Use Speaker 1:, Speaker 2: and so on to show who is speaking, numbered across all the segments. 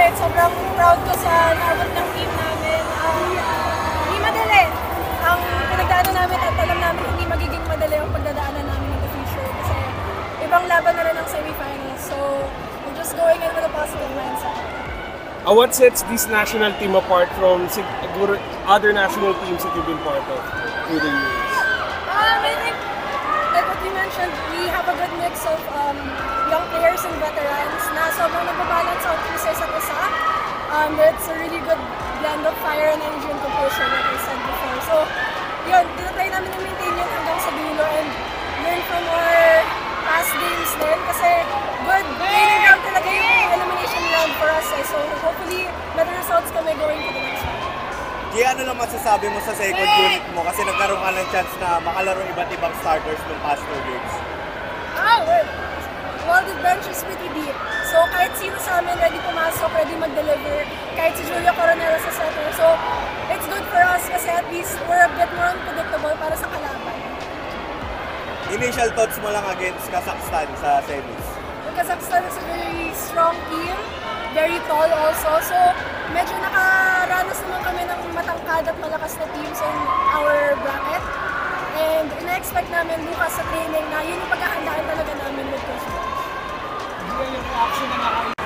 Speaker 1: Siyempre, sobrang proud ko sa naabot ng team namin. Hindi madali ang pinagdaanan namin at alam namin hindi magiging madali ang pagdadaanan namin in the future kasi ibang laban na rin ang semifinals. So, we're just going in with a positive mindset.
Speaker 2: What sets this national team apart from other national teams that you've been part of through the years?
Speaker 1: I think, like what you mentioned, we have a good mix of young players and veterans na sobrang nagbabalance ang team sa isa't isa. It's a really good blend of fire and energy and composure, like I said before. So, yun, tinatry namin i-maintain yun hanggang sa dulo and learn from our past games din kasi good training ground talaga yung elimination round for us. So, hopefully, better results kami going to the next one.
Speaker 3: Gia, ano lang masasabi mo sa second unit mo kasi nagkaroon ka ng chance na makalaro iba't ibang starters ng past 2 games?
Speaker 1: Well, the bench is pretty deep. So, kahit sino sa amin ready pumasok, ready mag-deliver. Kahit si Julio Coronel sa setter. So, it's good for us kasi at least we're a bit more unpredictable para sa kalaban.
Speaker 3: Initial thoughts mo lang against Kazakhstan sa semis?
Speaker 1: Kazakhstan is a very strong team. Very tall also. So, medyo nakaranas naman kami ng matangkad at malakas na teams in our bracket. And ina-expect namin bukas sa training na yun yung paghahandaan talaga namin with Coach Josh.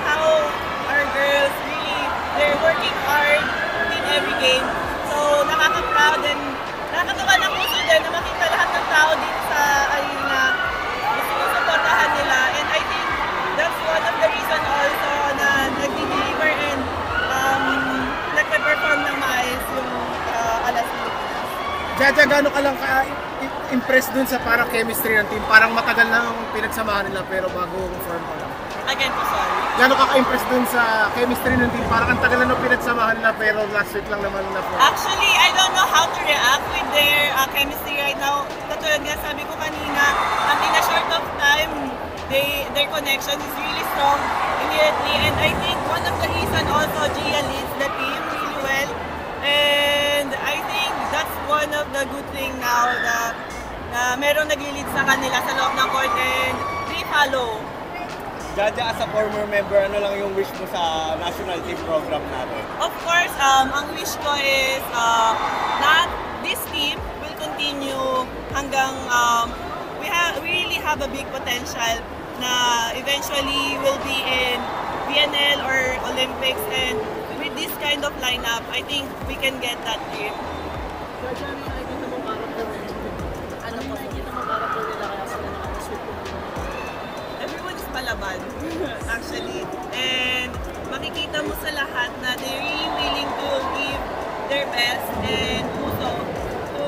Speaker 4: How our girls really, they're working hard in every game. So, nakaka-proud and nakakatawa ng puso din na makita lahat ng tao dito sa arena na sinusuportahan nila. And I think that's one of the reason also na nag-deliver and nagpe-perform ng maayos yung Alas Pilipinas.
Speaker 5: Jaja, gano'n ka lang ka-impressed dun sa parang chemistry ng team? Parang matagal na ang pinagsamahan nila pero bago form pa lang.
Speaker 4: Again po, sorry.
Speaker 5: Gano'n ka ka-impressed dun sa chemistry ng team? Parang ang tagal na pinagsamahan nila pero last week lang naman na form.
Speaker 4: Actually, I don't know how to react with their chemistry right now. Katulad nga sabi ko kanina, in a short of time, their connection is really strong immediately. And I think one of the reason also Gia leads the team really well. And I think that's one of the good thing now na merong nagli-lead sa kanila sa loob ng court and they follow.
Speaker 3: Jaja, as a former member, ano lang yung wish mo sa national team program natin?
Speaker 4: Of course, ang wish ko is that this team will continue hanggang we really have a big potential na eventually will be in VNL or Olympics, and with this kind of lineup, I think we can get that dream. Everyone is palaban, actually. And makikita mo sa lahat na they're really willing to give their best and puso to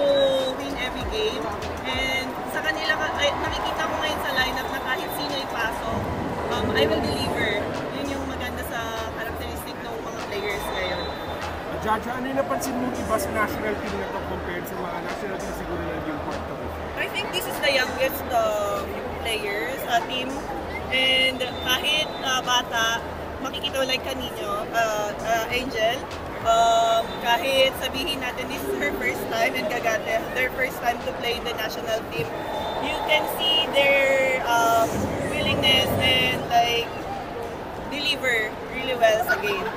Speaker 4: win every game. And sa kanila, nakikita ko ngayon sa lineup na kahit sino ipasok, I will deliver. Yun yung maganda sa characteristic ng mga players ngayon.
Speaker 2: Jaja, ano yung napansin mong iba sa national team na ito compared sa mga national team siguro na yung part of it?
Speaker 4: I think this is the youngest players team. And kahit bata, makikita like kanino, Angel, kahit sabihin natin this is her first time and Kagate, their first time to play the national team, you can see their willingness and like deliver really well sa game.